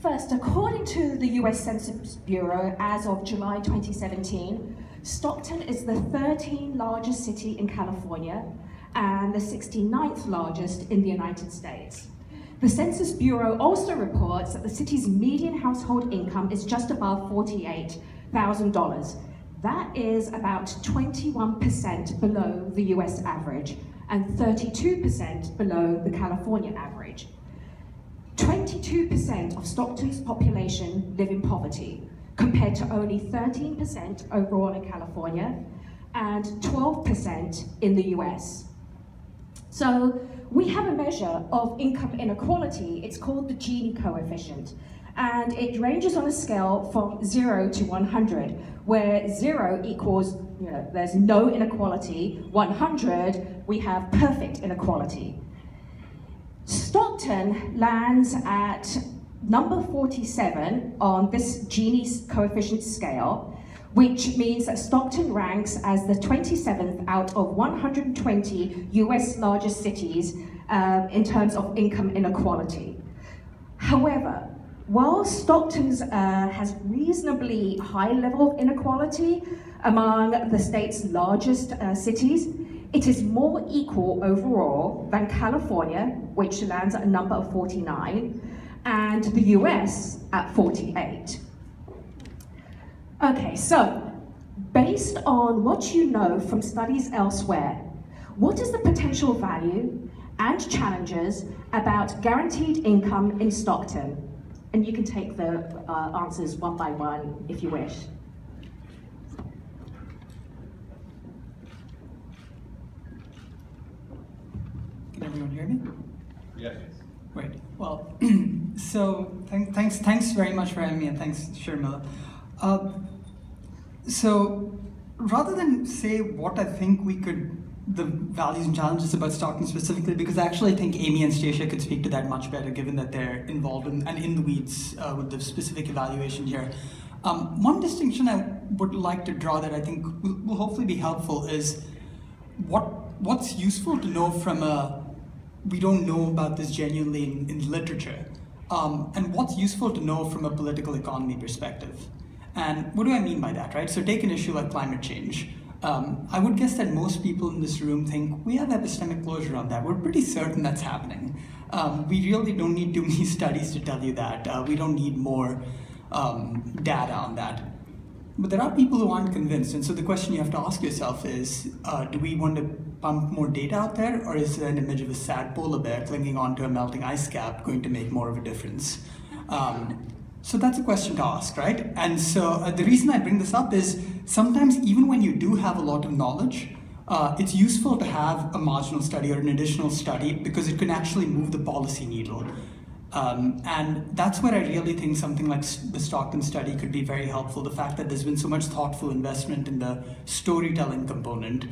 First, according to the US Census Bureau, as of July 2017, Stockton is the 13th largest city in California and the 69th largest in the United States. The Census Bureau also reports that the city's median household income is just above $48,000. That is about 21% below the US average and 32% below the California average. 22% of Stockton's population live in poverty, compared to only 13% overall in California and 12% in the US. So we have a measure of income inequality. It's called the Gini coefficient, and it ranges on a scale from 0 to 100, where 0 equals, there's no inequality, 100, we have perfect inequality. Stockton lands at number 47 on this Gini coefficient scale, which means that Stockton ranks as the 27th out of 120 US largest cities in terms of income inequality. However, while Stockton has reasonably high level of inequality among the state's largest cities, it is more equal overall than California, which lands at a number of 49, and the US at 48. Okay, so based on what you know from studies elsewhere, what is the potential value and challenges about guaranteed income in Stockton? And you can take the answers one by one if you wish. Can everyone hear me? Yes. Great. Well, so thanks very much for having me, and thanks, Sharmila. So rather than say what I think the values and challenges about Stockton specifically, because I actually think Amy and Stacia could speak to that much better, given that they're involved and in the weeds with the specific evaluation here. One distinction I would like to draw that I think will hopefully be helpful is what's useful to know from we don't know about this genuinely in literature, and what's useful to know from a political economy perspective. And what do I mean by that, right? So take an issue like climate change. I would guess that most people in this room think we have epistemic closure on that. We're pretty certain that's happening. We really don't need too many studies to tell you that. We don't need more data on that. But there are people who aren't convinced, and so the question you have to ask yourself is, do we want to pump more data out there, or is an image of a sad polar bear clinging onto a melting ice cap going to make more of a difference? So that's a question to ask, right? And so the reason I bring this up is sometimes even when you do have a lot of knowledge, it's useful to have a marginal study or an additional study because it can actually move the policy needle. And that's where I really think something like the Stockton study could be very helpful. The fact that there's been so much thoughtful investment in the storytelling component,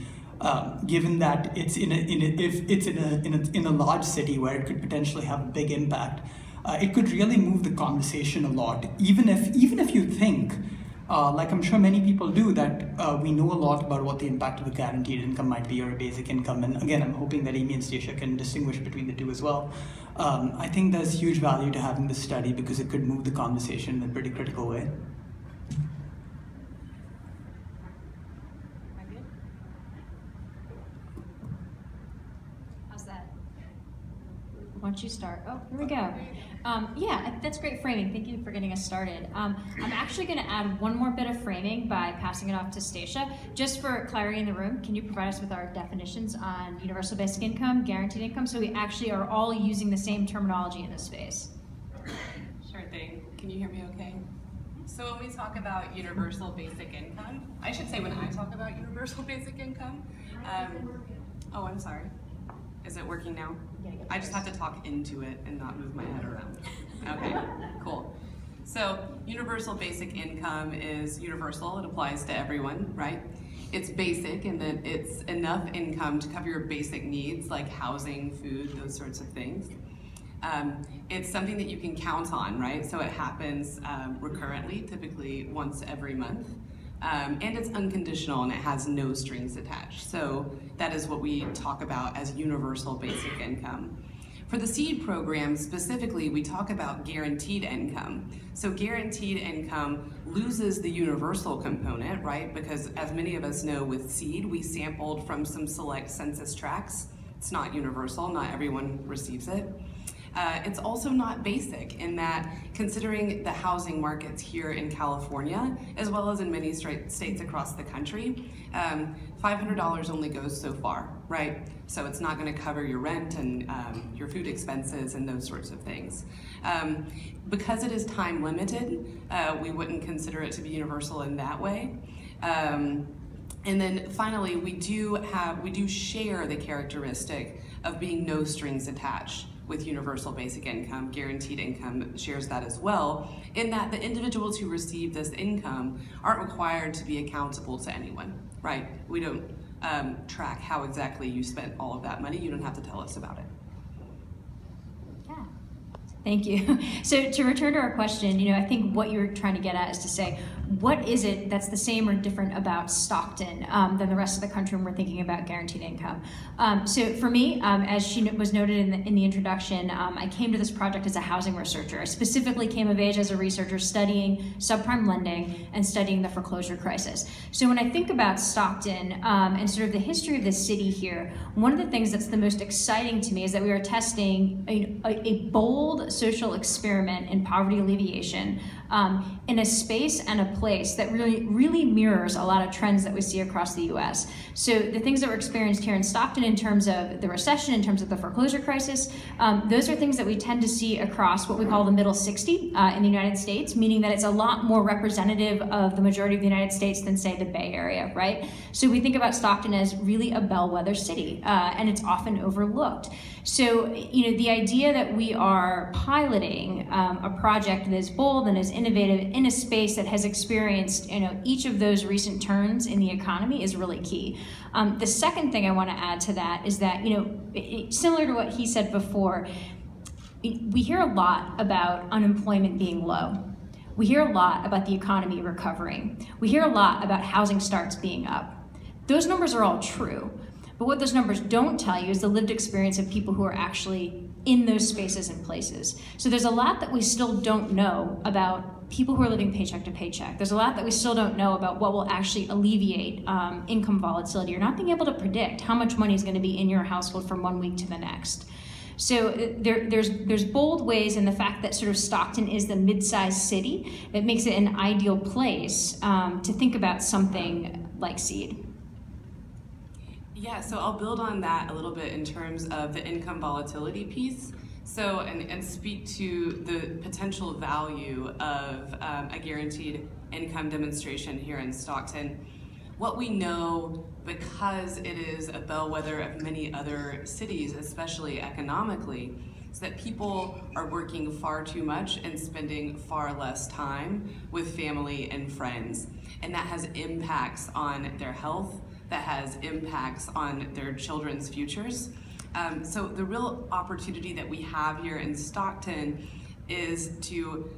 given that it's in a large city where it could potentially have a big impact. It could really move the conversation a lot, even if you think, like I'm sure many people do, that we know a lot about what the impact of a guaranteed income might be or a basic income. And again, I'm hoping that Amy and Stacia can distinguish between the two as well. I think there's huge value to having this study because it could move the conversation in a pretty critical way. How's that? Why don't you start? Oh, here we go. Yeah, that's great framing. Thank you for getting us started. I'm actually going to add one more bit of framing by passing it off to Stacia. Just for clarity in the room, can you provide us with our definitions on universal basic income, guaranteed income, so we actually are all using the same terminology in this space? Sure thing. Can you hear me okay? So when we talk about universal basic income, I should say when I talk about universal basic income, oh, I'm sorry. Is it working now? I just have to talk into it and not move my head around. Okay, cool. So universal basic income is universal. It applies to everyone, right? It's basic in that it's enough income to cover your basic needs like housing, food, those sorts of things. It's something that you can count on, right? So it happens recurrently, typically once every month. And it's unconditional and it has no strings attached. So that is what we talk about as universal basic income. For the SEED program specifically, we talk about guaranteed income. So guaranteed income loses the universal component, right? Because as many of us know with SEED, we sampled from some select census tracts. It's not universal, not everyone receives it. It's also not basic in that, considering the housing markets here in California, as well as in many states across the country, $500 only goes so far, right? So it's not going to cover your rent and your food expenses and those sorts of things. Because it is time limited, we wouldn't consider it to be universal in that way. And then finally, we do share the characteristic of being no strings attached with universal basic income. Guaranteed income shares that as well, in that the individuals who receive this income aren't required to be accountable to anyone, right? We don't track how exactly you spent all of that money. You don't have to tell us about it. Yeah, thank you. So to return to our question, I think what you're trying to get at is to say, what is it that's the same or different about Stockton than the rest of the country when we're thinking about guaranteed income? So for me, as she was noted in the introduction, I came to this project as a housing researcher. I specifically came of age as a researcher studying subprime lending and studying the foreclosure crisis. So when I think about Stockton and sort of the history of the city here, one of the things that's the most exciting to me is that we are testing a bold social experiment in poverty alleviation in a space and a place that really mirrors a lot of trends that we see across the US. So the things that were experienced here in Stockton in terms of the recession, in terms of the foreclosure crisis, those are things that we tend to see across what we call the middle 60 in the United States, meaning that it's a lot more representative of the majority of the United States than, say, the Bay Area, right? So we think about Stockton as really a bellwether city, and it's often overlooked. So, the idea that we are piloting a project that is bold and is innovative in a space that has experienced, each of those recent turns in the economy is really key. The second thing I want to add to that is that, similar to what he said before, we hear a lot about unemployment being low. We hear a lot about the economy recovering. We hear a lot about housing starts being up. Those numbers are all true. But what those numbers don't tell you is the lived experience of people who are actually in those spaces and places. So there's a lot that we still don't know about people who are living paycheck to paycheck. There's a lot that we still don't know about what will actually alleviate income volatility, or not being able to predict how much money is going to be in your household from one week to the next. So there's bold ways in the fact that sort of Stockton is the mid-sized city that makes it an ideal place to think about something like SEED. Yeah, so I'll build on that a little bit in terms of the income volatility piece. So, and speak to the potential value of a guaranteed income demonstration here in Stockton. What we know, because it is a bellwether of many other cities, especially economically, is that people are working far too much and spending far less time with family and friends. And that has impacts on their health, that has impacts on their children's futures. So the real opportunity that we have here in Stockton is to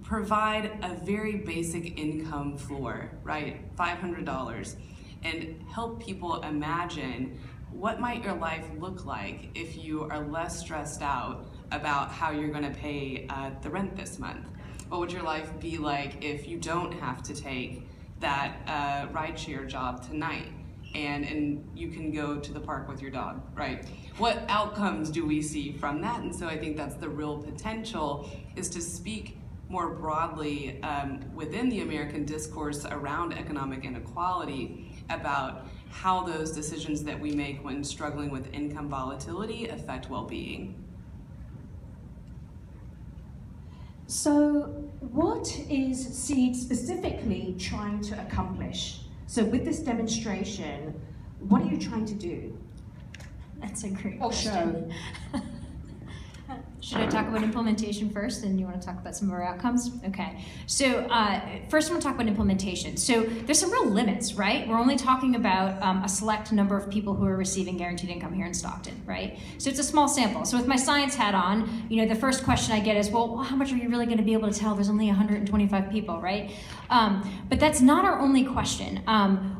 provide a very basic income floor, right? $500, and help people imagine what might your life look like if you are less stressed out about how you're gonna pay the rent this month. What would your life be like if you don't have to take that rideshare job tonight? And you can go to the park with your dog, right? What outcomes do we see from that? And so I think that's the real potential, is to speak more broadly within the American discourse around economic inequality about how those decisions that we make when struggling with income volatility affect well-being. So what is SEED specifically trying to accomplish? So with this demonstration, what are you trying to do? That's a great Or question. Should I talk about implementation first, and you want to talk about some of our outcomes? Okay. So first I want to talk about implementation. So there's some real limits, right? We're only talking about a select number of people who are receiving guaranteed income here in Stockton, right? So it's a small sample. So with my science hat on, the first question I get is, well, how much are you really going to be able to tell? There's only 125 people, right? But that's not our only question.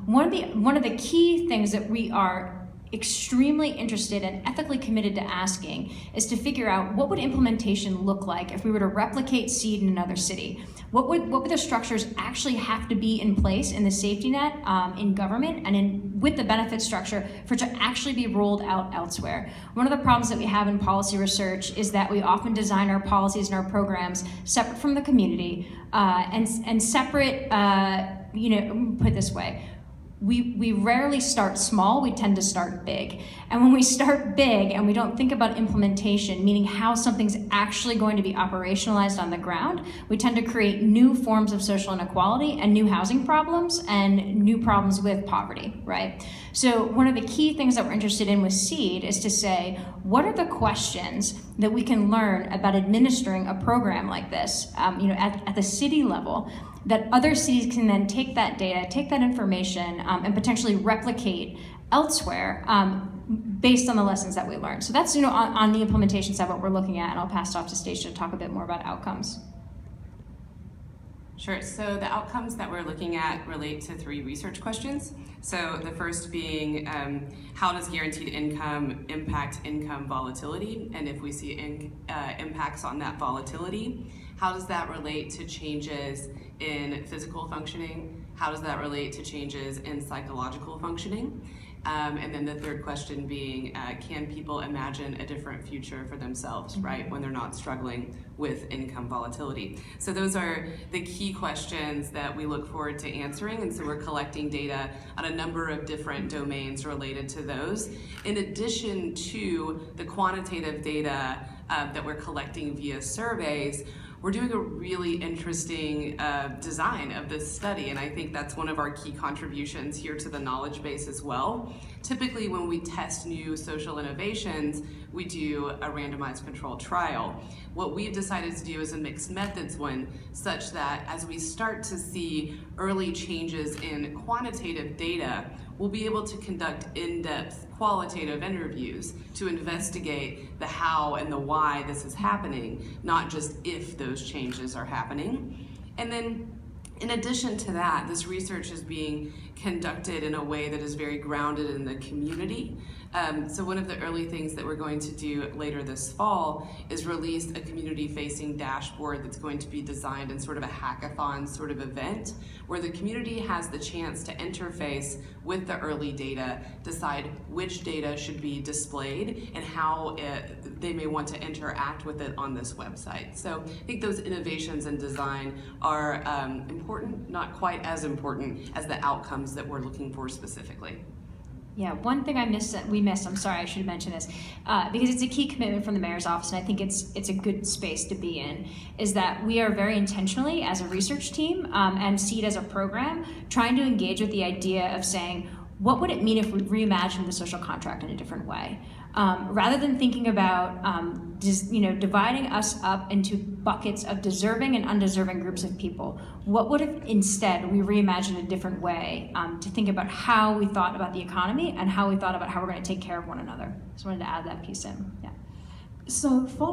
One of the key things that we are extremely interested and ethically committed to asking is to figure out what would implementation look like if we were to replicate SEED in another city. What would the structures actually have to be in place in the safety net, in government, and with the benefit structure for it to actually be rolled out elsewhere? One of the problems that we have in policy research is that we often design our policies and our programs separate from the community and separate, put it this way, we rarely start small, we tend to start big. And when we start big and we don't think about implementation, meaning how something's actually going to be operationalized on the ground, we tend to create new forms of social inequality and new housing problems and new problems with poverty, right? So one of the key things that we're interested in with SEED is to say, what are the questions that we can learn about administering a program like this, at the city level, that other cities can then take that data, take that information, and potentially replicate elsewhere based on the lessons that we learned. So that's on the implementation side what we're looking at, and I'll pass it off to Stacia to talk a bit more about outcomes. Sure, so the outcomes that we're looking at relate to 3 research questions. So the first being, how does guaranteed income impact income volatility? And if we see impacts on that volatility, how does that relate to changes in physical functioning? How does that relate to changes in psychological functioning? And then the third question being, can people imagine a different future for themselves, right, when they're not struggling with income volatility? So those are the key questions that we look forward to answering, and so we're collecting data on a number of different domains related to those, in addition to the quantitative data that we're collecting via surveys. We're doing a really interesting design of this study, and I think that's one of our key contributions here to the knowledge base as well. Typically, when we test new social innovations, we do a randomized controlled trial. What we've decided to do is a mixed methods one, such that as we start to see early changes in quantitative data, we'll be able to conduct in-depth qualitative interviews to investigate the how and the why this is happening, not just if those changes are happening. And then in addition to that, this research is being conducted in a way that is very grounded in the community. So one of the early things that we're going to do later this fall is release a community-facing dashboard that's going to be designed in sort of a hackathon sort of event, where the community has the chance to interface with the early data, decide which data should be displayed, and how they may want to interact with it on this website. So I think those innovations in design are important, not quite as important as the outcomes that we're looking for specifically. Yeah, one thing we missed, I'm sorry, I should have mentioned this, because it's a key commitment from the mayor's office, and I think it's a good space to be in, is that we are very intentionally, as a research team, and SEED as a program, trying to engage with the idea of saying, what would it mean if we reimagined the social contract in a different way? Rather than thinking about dividing us up into buckets of deserving and undeserving groups of people, what would if instead we reimagined a different way to think about how we thought about the economy and how we thought about how we're going to take care of one another? Just wanted to add that piece in. Yeah. So